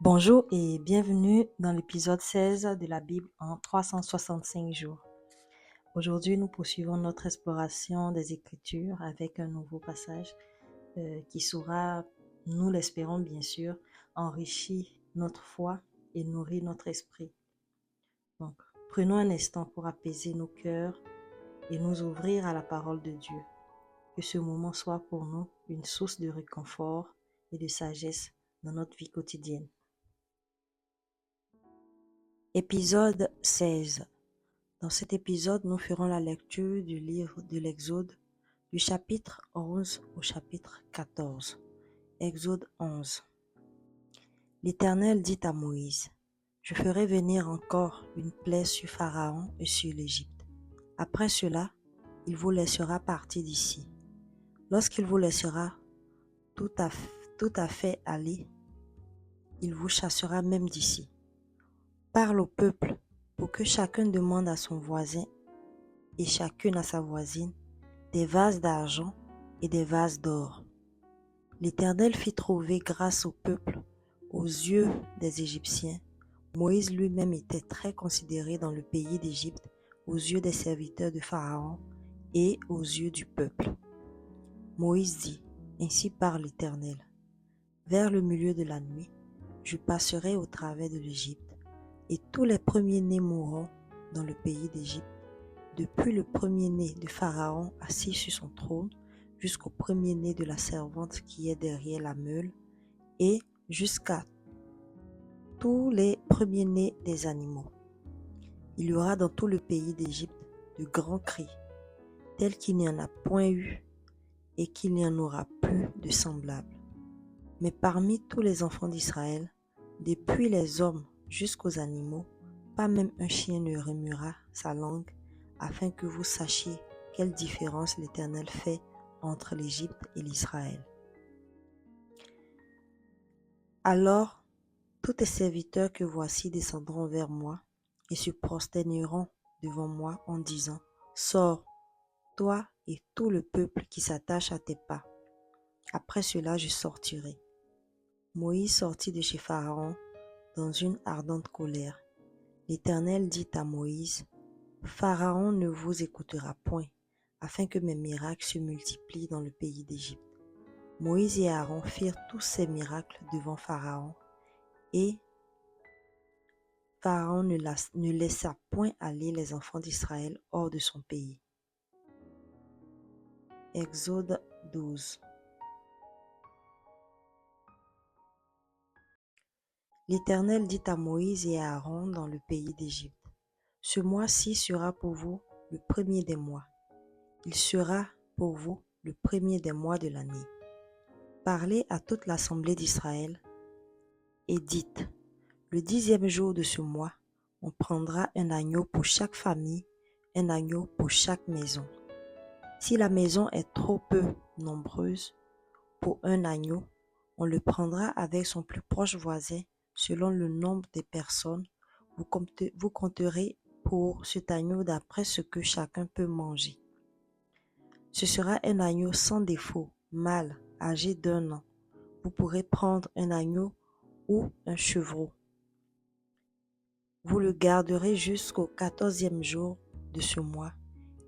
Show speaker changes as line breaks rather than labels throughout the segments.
Bonjour et bienvenue dans l'épisode 16 de la Bible en 365 jours. Aujourd'hui, nous poursuivons notre exploration des Écritures avec un nouveau passage qui saura, nous l'espérons bien sûr, enrichir notre foi et nourrir notre esprit. Donc, prenons un instant pour apaiser nos cœurs et nous ouvrir à la parole de Dieu. Que ce moment soit pour nous une source de réconfort et de sagesse dans notre vie quotidienne. Épisode 16. Dans cet épisode, nous ferons la lecture du livre de l'Exode, du chapitre 11 au chapitre 14. Exode 11. L'Éternel dit à Moïse, « Je ferai venir encore une plaie sur Pharaon et sur l'Égypte. Après cela, il vous laissera partir d'ici. Lorsqu'il vous laissera tout à fait aller, il vous chassera même d'ici. Parle au peuple pour que chacun demande à son voisin et chacune à sa voisine des vases d'argent et des vases d'or. » L'Éternel fit trouver grâce au peuple aux yeux des Égyptiens. Moïse lui-même était très considéré dans le pays d'Égypte aux yeux des serviteurs de Pharaon et aux yeux du peuple. Moïse dit, « Ainsi parle l'Éternel. Vers le milieu de la nuit, je passerai au travers de l'Égypte, et tous les premiers-nés mourront dans le pays d'Égypte, depuis le premier-né de Pharaon assis sur son trône, jusqu'au premier-né de la servante qui est derrière la meule, et jusqu'à tous les premiers-nés des animaux. Il y aura dans tout le pays d'Égypte de grands cris, tels qu'il n'y en a point eu, et qu'il n'y en aura plus de semblables. Mais parmi tous les enfants d'Israël, depuis les hommes jusqu'aux animaux, pas même un chien ne remuera sa langue, afin que vous sachiez quelle différence l'Éternel fait entre l'Égypte et l'Israël. Alors, tous tes serviteurs que voici descendront vers moi et se prosterneront devant moi en disant, « Sors, toi et tout le peuple qui s'attache à tes pas. » Après cela, je sortirai. Moïse sortit de chez Pharaon dans une ardente colère. L'Éternel dit à Moïse, « Pharaon ne vous écoutera point, afin que mes miracles se multiplient dans le pays d'Égypte. » Moïse et Aaron firent tous ces miracles devant Pharaon, et Pharaon ne laissa point aller les enfants d'Israël hors de son pays. Exode 12. L'Éternel dit à Moïse et à Aaron dans le pays d'Égypte, « Ce mois-ci sera pour vous le premier des mois. Il sera pour vous le premier des mois de l'année. Parlez à toute l'assemblée d'Israël et dites, le 10e jour de ce mois, on prendra un agneau pour chaque famille, un agneau pour chaque maison. Si la maison est trop peu nombreuse pour un agneau, on le prendra avec son plus proche voisin selon le nombre des personnes. Vous compterez pour cet agneau d'après ce que chacun peut manger. Ce sera un agneau sans défaut, mâle, âgé d'1 an. Vous pourrez prendre un agneau ou un chevreau. Vous le garderez jusqu'au 14e jour de ce mois,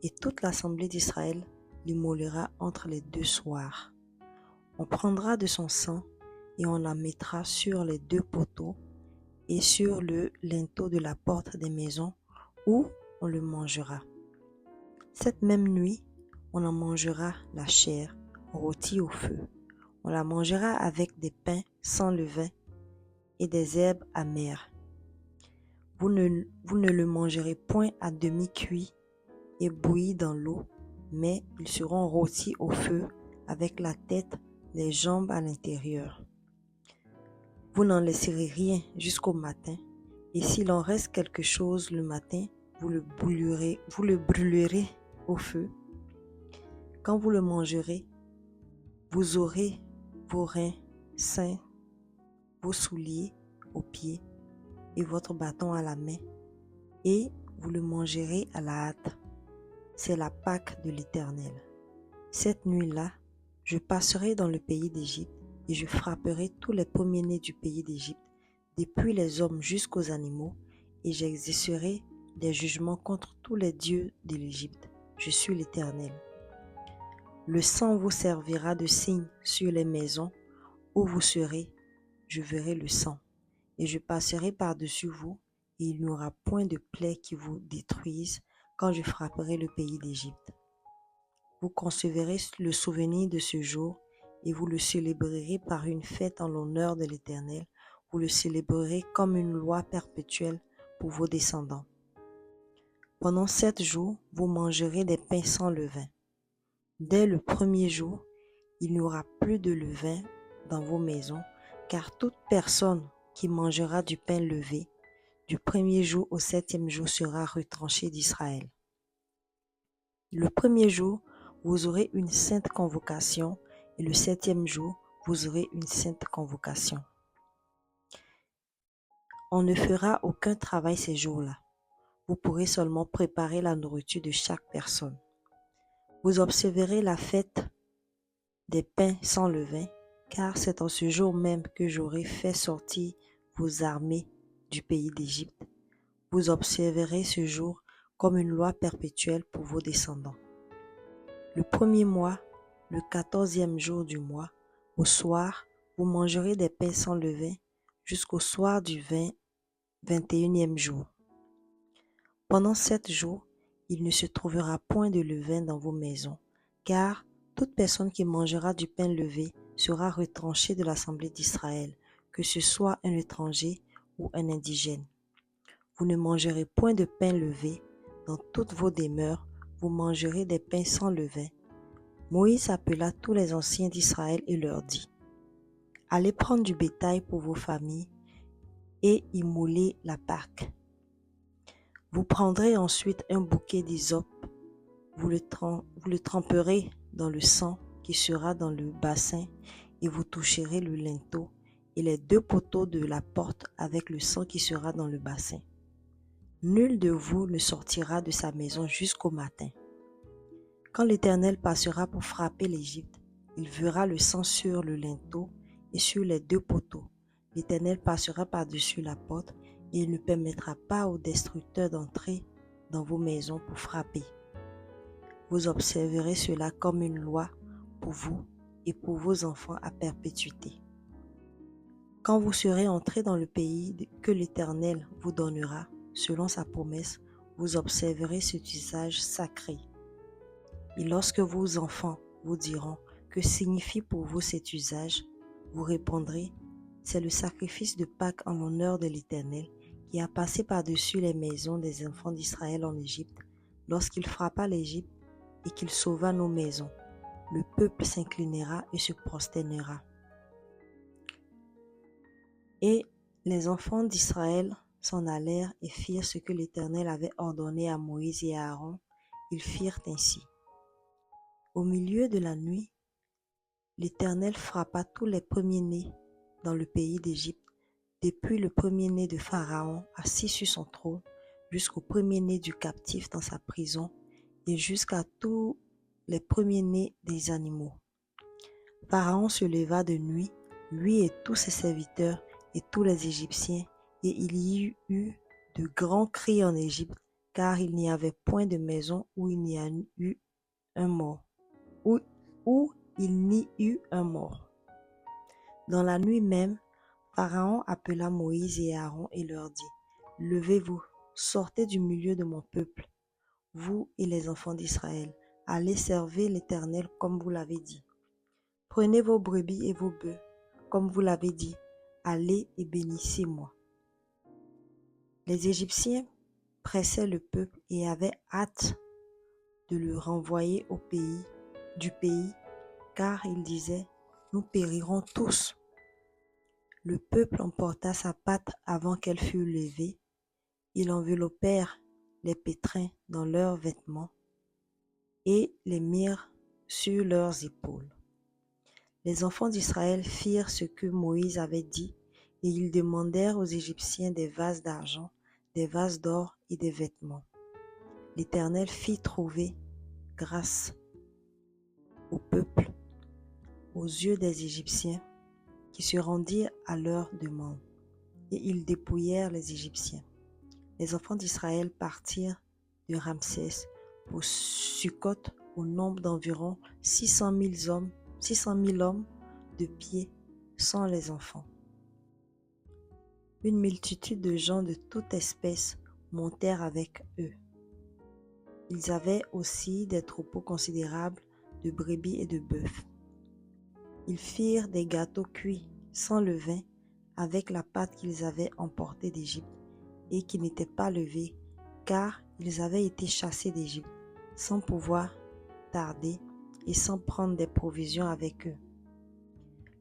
et toute l'assemblée d'Israël l'immolera entre les 2 soirs. On prendra de son sang et on la mettra sur les 2 poteaux et sur le linteau de la porte des maisons où on le mangera. Cette même nuit, on en mangera la chair, rôtie au feu. On la mangera avec des pains sans levain et des herbes amères. Vous ne le mangerez point à demi-cuit et bouilli dans l'eau, mais ils seront rôtis au feu avec la tête, les jambes à l'intérieur. Vous n'en laisserez rien jusqu'au matin, et s'il en reste quelque chose le matin, vous le brûlerez au feu. Quand vous le mangerez, vous aurez vos reins sains, vos souliers aux pieds et votre bâton à la main, et vous le mangerez à la hâte. C'est la Pâque de l'Éternel. Cette nuit-là, je passerai dans le pays d'Égypte et je frapperai tous les premiers-nés du pays d'Égypte, depuis les hommes jusqu'aux animaux, et j'exercerai des jugements contre tous les dieux de l'Égypte. Je suis l'Éternel. Le sang vous servira de signe sur les maisons où vous serez, je verrai le sang, et je passerai par-dessus vous, et il n'y aura point de plaie qui vous détruise quand je frapperai le pays d'Égypte. Vous concevrez le souvenir de ce jour, et vous le célébrerez par une fête en l'honneur de l'Éternel. Vous le célébrerez comme une loi perpétuelle pour vos descendants. Pendant 7 jours, vous mangerez des pains sans levain. Dès le premier jour, il n'y aura plus de levain dans vos maisons, car toute personne qui mangera du pain levé, du premier jour au 7e jour sera retranchée d'Israël. Le premier jour, vous aurez une sainte convocation, et le 7e jour, vous aurez une sainte convocation. On ne fera aucun travail ces jours-là. Vous pourrez seulement préparer la nourriture de chaque personne. Vous observerez la fête des pains sans levain, car c'est en ce jour même que j'aurai fait sortir vos armées du pays d'Égypte. Vous observerez ce jour comme une loi perpétuelle pour vos descendants. Le premier mois, le 14e jour du mois, au soir, vous mangerez des pains sans levain jusqu'au soir du 21e jour. Pendant 7 jours, il ne se trouvera point de levain dans vos maisons, car toute personne qui mangera du pain levé sera retranchée de l'assemblée d'Israël, que ce soit un étranger ou un indigène. Vous ne mangerez point de pain levé dans toutes vos demeures, vous mangerez des pains sans levain. Moïse appela tous les anciens d'Israël et leur dit : Allez prendre du bétail pour vos familles et immoler la Pâque. Vous prendrez ensuite un bouquet d'hysope, vous le tremperez dans le sang qui sera dans le bassin et vous toucherez le linteau et les 2 poteaux de la porte avec le sang qui sera dans le bassin. Nul de vous ne sortira de sa maison jusqu'au matin. Quand l'Éternel passera pour frapper l'Égypte, il verra le sang sur le linteau et sur les 2 poteaux. L'Éternel passera par-dessus la porte et il ne permettra pas aux destructeurs d'entrer dans vos maisons pour frapper. Vous observerez cela comme une loi pour vous et pour vos enfants à perpétuité. Quand vous serez entrés dans le pays que l'Éternel vous donnera, selon sa promesse, vous observerez cet usage sacré. Et lorsque vos enfants vous diront « Que signifie pour vous cet usage ?» vous répondrez « C'est le sacrifice de Pâques en l'honneur de l'Éternel qui a passé par-dessus les maisons des enfants d'Israël en Égypte, lorsqu'il frappa l'Égypte et qu'il sauva nos maisons. Le peuple s'inclinera et se prosternera. » Et les enfants d'Israël s'en allèrent et firent ce que l'Éternel avait ordonné à Moïse et à Aaron. Ils firent ainsi. Au milieu de la nuit, l'Éternel frappa tous les premiers-nés dans le pays d'Égypte, depuis le premier-né de Pharaon assis sur son trône, jusqu'au premier-né du captif dans sa prison, et jusqu'à tous les premiers-nés des animaux. Pharaon se leva de nuit, lui et tous ses serviteurs et tous les Égyptiens, et il y eut de grands cris en Égypte, car il n'y avait point de maison où il n'y a eu un mort. Où il n'y eut un mort. Dans la nuit même, Pharaon appela Moïse et Aaron et leur dit : Levez-vous, sortez du milieu de mon peuple, vous et les enfants d'Israël, allez servir l'Éternel comme vous l'avez dit. Prenez vos brebis et vos bœufs, comme vous l'avez dit, allez et bénissez-moi. Les Égyptiens pressaient le peuple et avaient hâte de le renvoyer du pays, car ils disaient : Nous périrons tous. Le peuple emporta sa pâte avant qu'elle fût levée. Ils enveloppèrent les pétrins dans leurs vêtements et les mirent sur leurs épaules. Les enfants d'Israël firent ce que Moïse avait dit, et ils demandèrent aux Égyptiens des vases d'argent, des vases d'or et des vêtements. L'Éternel fit trouver grâce au peuple aux yeux des Égyptiens, qui se rendirent à leur demande. et ils dépouillèrent les Égyptiens. Les enfants d'Israël partirent de Ramsès pour Sukkot au nombre d'environ 600 000 hommes de pied, sans les enfants. Une multitude de gens de toute espèce montèrent avec eux. Ils avaient aussi des troupeaux considérables de brebis et de bœufs. Ils firent des gâteaux cuits sans levain avec la pâte qu'ils avaient emportée d'Égypte et qui n'était pas levée, car ils avaient été chassés d'Égypte sans pouvoir tarder et sans prendre des provisions avec eux.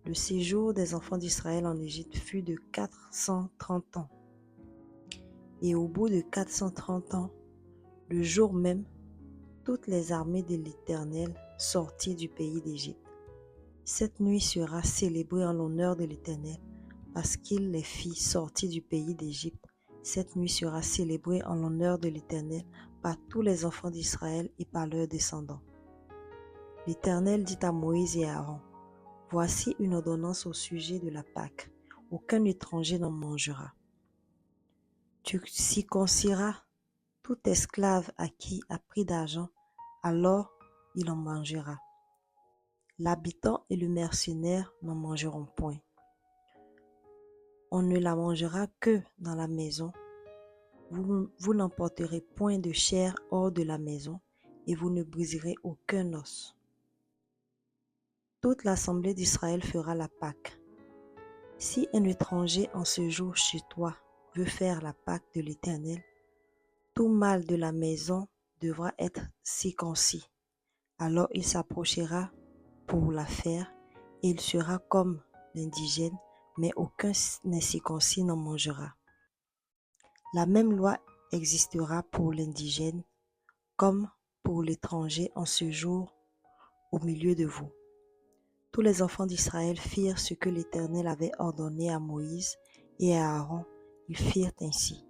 Le séjour des enfants d'Israël en Égypte fut de 430 ans. Et au bout de 430 ans, le jour même, toutes les armées de l'Éternel sortirent du pays d'Égypte. Cette nuit sera célébrée en l'honneur de l'Éternel, parce qu'il les fit sortir du pays d'Égypte. Cette nuit sera célébrée en l'honneur de l'Éternel par tous les enfants d'Israël et par leurs descendants. L'Éternel dit à Moïse et à Aaron, « Voici une ordonnance au sujet de la Pâque. Aucun étranger n'en mangera. Tu circonciras tout esclave acquis à prix d'argent, alors il en mangera. L'habitant et le mercenaire n'en mangeront point. On ne la mangera que dans la maison. Vous n'emporterez point de chair hors de la maison, et vous ne briserez aucun os. Toute l'assemblée d'Israël fera la Pâque. Si un étranger en ce jour chez toi veut faire la Pâque de l'Éternel, tout mâle de la maison devra être circoncis. Alors il s'approchera pour la faire, et il sera comme l'indigène, mais aucun incirconcis n'en mangera. La même loi existera pour l'indigène comme pour l'étranger en ce jour au milieu de vous. Tous les enfants d'Israël firent ce que l'Éternel avait ordonné à Moïse et à Aaron. Ils firent ainsi.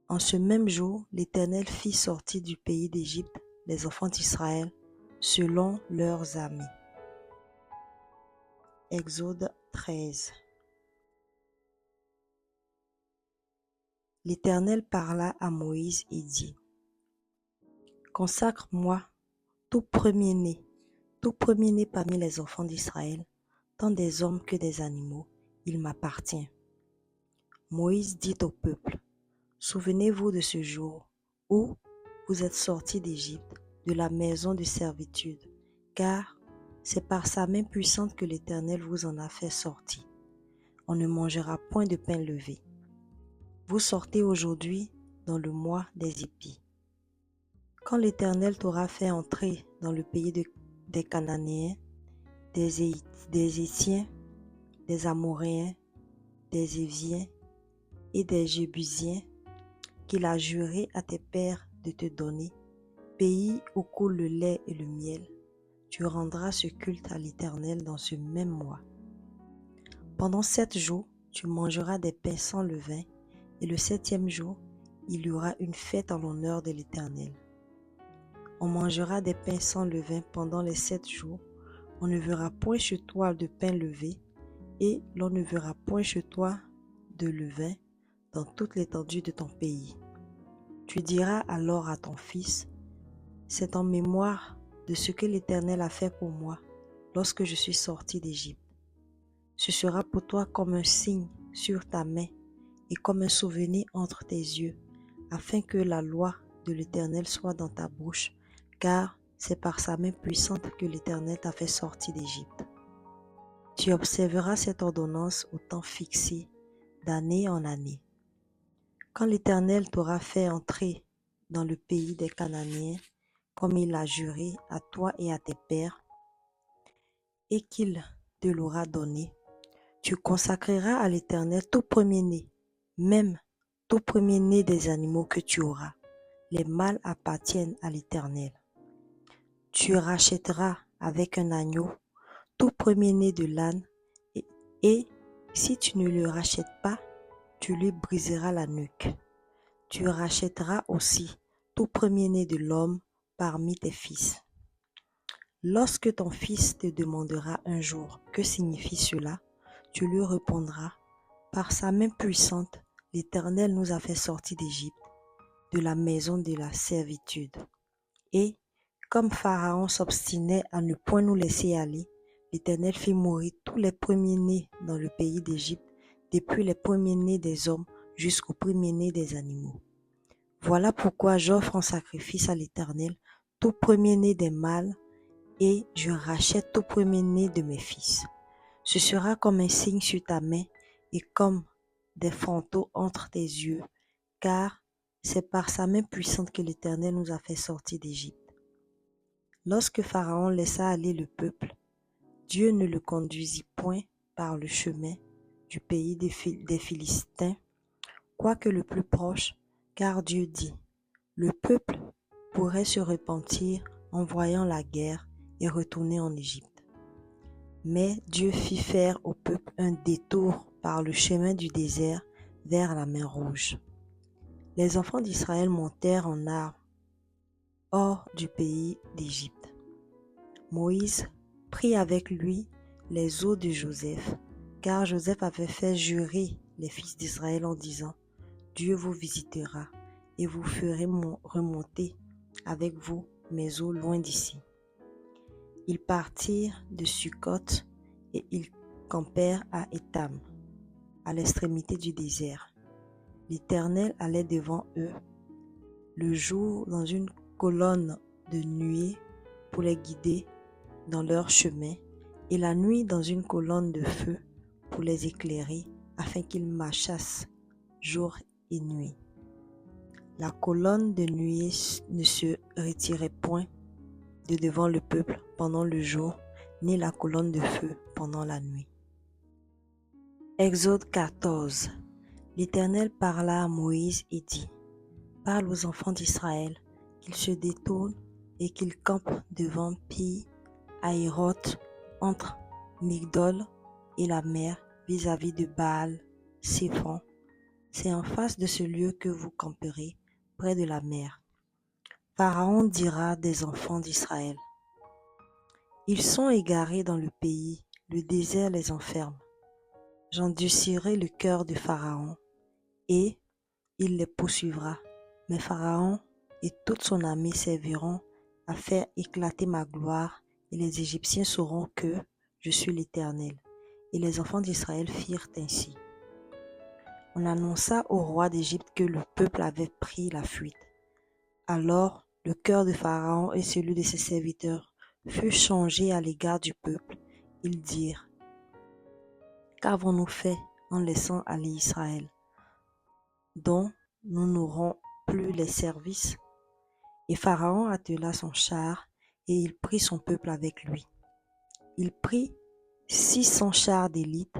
En ce même jour, l'Éternel fit sortir du pays d'Égypte les enfants d'Israël selon leurs armées. Exode 13. L'Éternel parla à Moïse et dit, « Consacre-moi tout premier-né parmi les enfants d'Israël, tant des hommes que des animaux, il m'appartient. » Moïse dit au peuple, « Souvenez-vous de ce jour où vous êtes sortis d'Égypte, de la maison de servitude, car c'est par sa main puissante que l'Éternel vous en a fait sortir. On ne mangera point de pain levé. Vous sortez aujourd'hui dans le mois des épis. Quand l'Éternel t'aura fait entrer dans le pays des Cananéens, des Héthiens, des Amoréens, des Éviens et des Jébusiens, qu'il a juré à tes pères de te donner, pays où coule le lait et le miel, tu rendras ce culte à l'Éternel dans ce même mois. Pendant 7 jours, tu mangeras des pains sans levain, et le 7e jour, il y aura une fête en l'honneur de l'Éternel. On mangera des pains sans levain pendant les 7 jours. On ne verra point chez toi de pain levé, et l'on ne verra point chez toi de levain dans toute l'étendue de ton pays. Tu diras alors à ton fils, c'est en mémoire de ce que l'Éternel a fait pour moi lorsque je suis sorti d'Égypte. Ce sera pour toi comme un signe sur ta main et comme un souvenir entre tes yeux, afin que la loi de l'Éternel soit dans ta bouche, car c'est par sa main puissante que l'Éternel t'a fait sortir d'Égypte. Tu observeras cette ordonnance au temps fixé, d'année en année. Quand l'Éternel t'aura fait entrer dans le pays des Cananéens, comme il l'a juré à toi et à tes pères, et qu'il te l'aura donné, tu consacreras à l'Éternel tout premier-né, même tout premier-né des animaux que tu auras. Les mâles appartiennent à l'Éternel. Tu rachèteras avec un agneau tout premier-né de l'âne, et si tu ne le rachètes pas, tu lui briseras la nuque. Tu rachèteras aussi tout premier-né de l'homme parmi tes fils. Lorsque ton fils te demandera un jour « Que signifie cela ?» tu lui répondras « Par sa main puissante, l'Éternel nous a fait sortir d'Égypte, de la maison de la servitude. Et, comme Pharaon s'obstinait à ne point nous laisser aller, l'Éternel fit mourir tous les premiers-nés dans le pays d'Égypte, depuis les premiers-nés des hommes jusqu'aux premiers-nés des animaux. Voilà pourquoi j'offre en sacrifice à l'Éternel tout premier-né des mâles, et je rachète tout premier-né de mes fils. Ce sera comme un signe sur ta main et comme des frontaux entre tes yeux, car c'est par sa main puissante que l'Éternel nous a fait sortir d'Égypte. Lorsque Pharaon laissa aller le peuple, Dieu ne le conduisit point par le chemin du pays des Philistins, quoique le plus proche, car Dieu dit, le peuple pourrait se repentir en voyant la guerre et retourner en Égypte. Mais Dieu fit faire au peuple un détour par le chemin du désert vers la mer Rouge. Les enfants d'Israël montèrent en armes hors du pays d'Égypte. Moïse prit avec lui les os de Joseph, car Joseph avait fait jurer les fils d'Israël en disant, Dieu vous visitera et vous ferez remonter avec vous mes os loin d'ici. Ils partirent de Sukkot et ils campèrent à Étam, à l'extrémité du désert. L'Éternel allait devant eux, le jour dans une colonne de nuée pour les guider dans leur chemin, et la nuit dans une colonne de feu pour les éclairer, afin qu'ils marchassent jour et nuit. La colonne de nuée ne se retirait point de devant le peuple pendant le jour, ni la colonne de feu pendant la nuit. Exode 14. L'Éternel parla à Moïse et dit, parle aux enfants d'Israël, qu'ils se détournent et qu'ils campent devant Pi Hahiroth, entre Migdol et la mer, vis-à-vis de Baal Séphon. C'est en face de ce lieu que vous camperez, près de la mer. Pharaon dira des enfants d'Israël, ils sont égarés dans le pays, le désert les enferme. J'endurcirai le cœur de Pharaon, et il les poursuivra. Mais Pharaon et toute son armée serviront à faire éclater ma gloire, et les Égyptiens sauront que je suis l'Éternel. Et les enfants d'Israël firent ainsi. On annonça au roi d'Égypte que le peuple avait pris la fuite. Alors le cœur de Pharaon et celui de ses serviteurs fut changé à l'égard du peuple. Ils dirent, qu'avons-nous fait en laissant aller Israël, dont nous n'aurons plus les services? Et Pharaon attela son char, et il prit son peuple avec lui. Il prit 600 chars d'élite,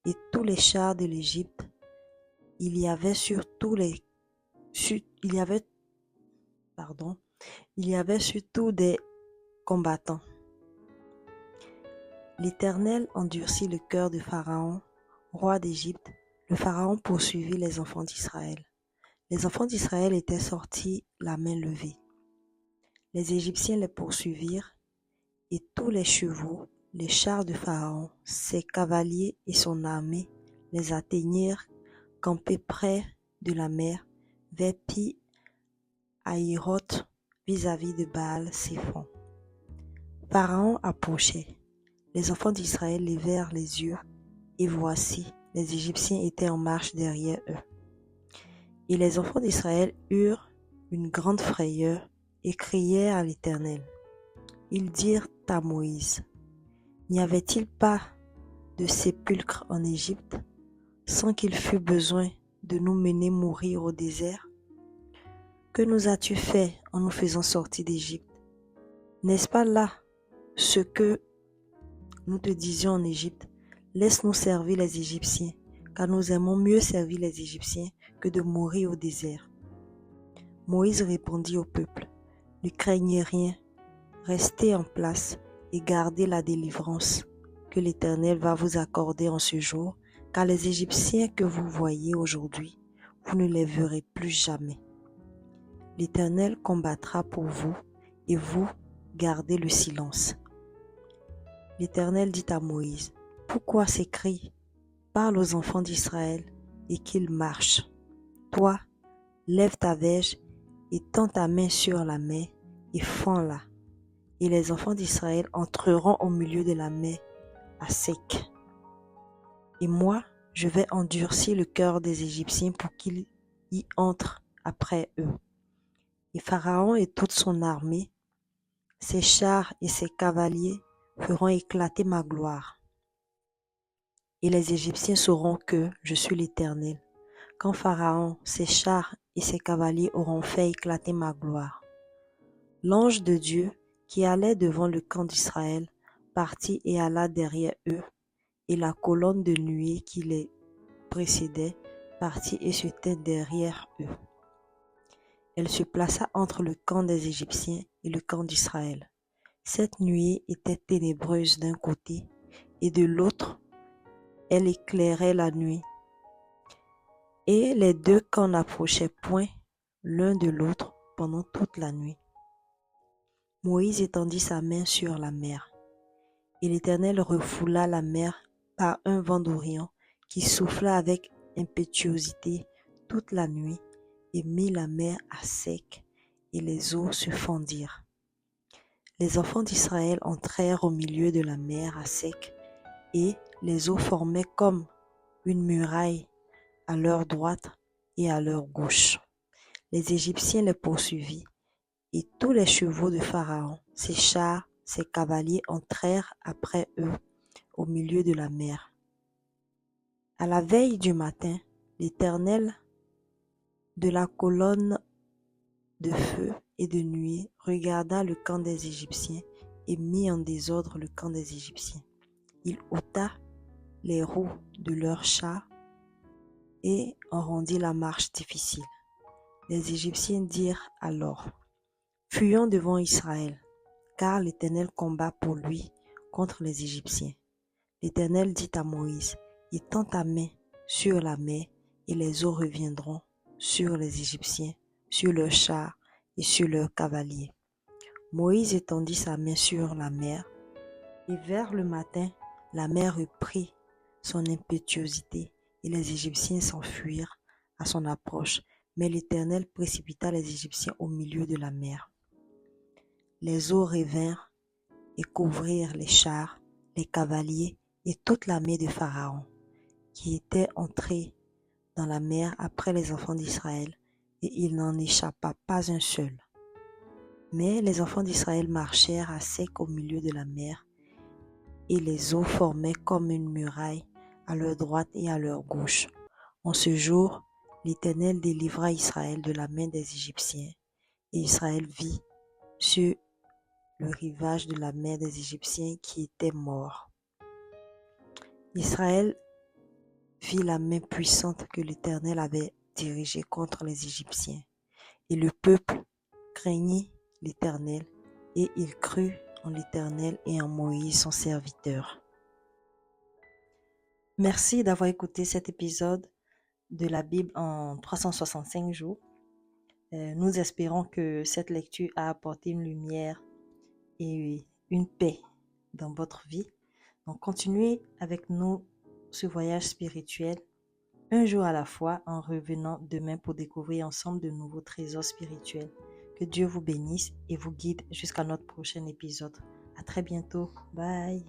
et tous les chars de l'Égypte. Il y avait surtout des combattants. L'Éternel endurcit le cœur de Pharaon, roi d'Égypte. Le Pharaon poursuivit les enfants d'Israël. Les enfants d'Israël étaient sortis la main levée. Les Égyptiens les poursuivirent, et tous les chevaux, les chars de Pharaon, ses cavaliers et son armée les atteignirent, campés près de la mer, vers Pi Hahiroth, vis-à-vis de Baal Séphon. Pharaon approchait. Les enfants d'Israël levèrent les yeux, et voici, les Égyptiens étaient en marche derrière eux. Et les enfants d'Israël eurent une grande frayeur et crièrent à l'Éternel. Ils dirent à Moïse, n'y avait-il pas de sépulcre en Égypte, sans qu'il fût besoin de nous mener mourir au désert? Que nous as-tu fait en nous faisant sortir d'Égypte? N'est-ce pas là ce que nous te disions en Égypte? Laisse-nous servir les Égyptiens, car nous aimons mieux servir les Égyptiens que de mourir au désert. Moïse répondit au peuple, ne craignez rien, restez en place et gardez la délivrance que l'Éternel va vous accorder en ce jour, car les Égyptiens que vous voyez aujourd'hui, vous ne les verrez plus jamais. L'Éternel combattra pour vous, et vous gardez le silence. L'Éternel dit à Moïse, pourquoi ces cris? parle aux enfants d'Israël et qu'ils marchent. Toi, lève ta verge et tends ta main sur la mer et fends-la. Et les enfants d'Israël entreront au milieu de la mer à sec. Et moi, je vais endurcir le cœur des Égyptiens pour qu'ils y entrent après eux. Et Pharaon et toute son armée, ses chars et ses cavaliers feront éclater ma gloire. Et les Égyptiens sauront que je suis l'Éternel, quand Pharaon, ses chars et ses cavaliers auront fait éclater ma gloire. L'ange de Dieu, qui allait devant le camp d'Israël, partit et alla derrière eux, et la colonne de nuée qui les précédait partit et se tint derrière eux. Elle se plaça entre le camp des Égyptiens et le camp d'Israël. Cette nuée était ténébreuse d'un côté, et de l'autre, elle éclairait la nuit. Et les deux camps n'approchaient point l'un de l'autre pendant toute la nuit. Moïse étendit sa main sur la mer, et l'Éternel refoula la mer par un vent d'Orient qui souffla avec impétuosité toute la nuit et mit la mer à sec, et les eaux se fendirent. Les enfants d'Israël entrèrent au milieu de la mer à sec, et les eaux formaient comme une muraille à leur droite et à leur gauche. Les Égyptiens les poursuivirent, et tous les chevaux de Pharaon, ses chars, ses cavaliers entrèrent après eux au milieu de la mer. À la veille du matin, l'Éternel, de la colonne de feu et de nuée, regarda le camp des Égyptiens et mit en désordre le camp des Égyptiens. Il ôta les roues de leurs chars et en rendit la marche difficile. Les Égyptiens dirent alors: Fuyons devant Israël, car l'Éternel combat pour lui contre les Égyptiens. L'Éternel dit à Moïse: Étends ta main sur la mer, et les eaux reviendront sur les Égyptiens, sur leurs chars et sur leurs cavaliers. Moïse étendit sa main sur la mer, et vers le matin, la mer reprit son impétuosité, et les Égyptiens s'enfuirent à son approche. Mais l'Éternel précipita les Égyptiens au milieu de la mer. Les eaux revinrent et couvrirent les chars, les cavaliers et toute l'armée de Pharaon, qui était entrée dans la mer après les enfants d'Israël, et il n'en échappa pas un seul. Mais les enfants d'Israël marchèrent à sec au milieu de la mer, et les eaux formaient comme une muraille à leur droite et à leur gauche. En ce jour, l'Éternel délivra Israël de la main des Égyptiens, et Israël vit sur le rivage de la mer des Égyptiens qui étaient morts. Israël vit la main puissante que l'Éternel avait dirigée contre les Égyptiens, et le peuple craignit l'Éternel, et il crut en l'Éternel et en Moïse son serviteur. Merci d'avoir écouté cet épisode de la Bible en 365 jours. Nous espérons que cette lecture a apporté une lumière et une paix dans votre vie. Donc continuez avec nous ce voyage spirituel, un jour à la fois, en revenant demain pour découvrir ensemble de nouveaux trésors spirituels. Que Dieu vous bénisse et vous guide jusqu'à notre prochain épisode. À très bientôt. Bye.